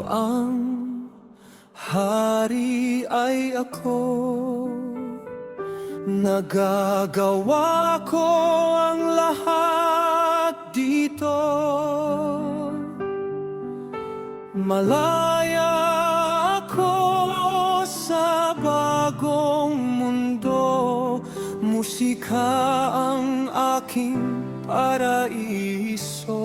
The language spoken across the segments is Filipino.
ang hari ay ako. Nagagawa ko ang lahat dito. Malaya ako sa bagong mundo. Musika ang aking paraiso.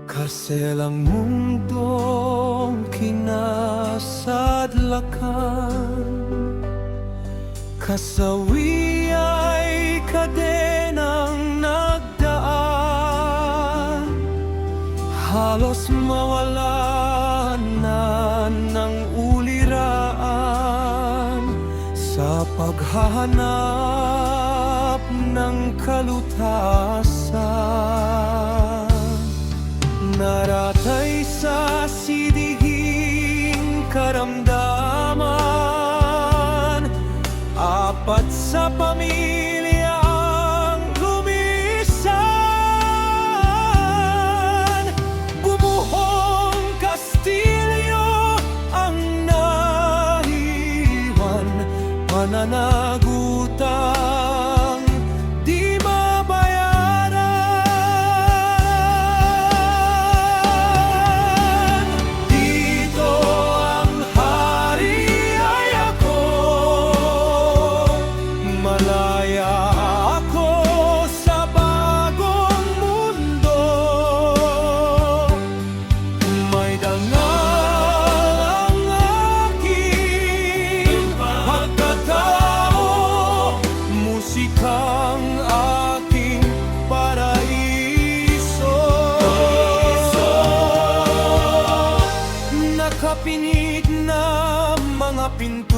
Kaselang mundong kinasadlakan, kasawi ay kadenang nagdaan. Halos mawala na ng uliraan sa paghahanap ng kalutasan. Naratay sa sidiging karamdaman, apat sa pamilya ang lumisan. Bumuhong kastilyo ang nahiwan, pananagutang di mabayaran. Dito ang hari ay ako. Malaya ako sa bagong mundo. May dangal ang aking pagkatao. Musikang aking paraiso. Nakapinig na mga pinto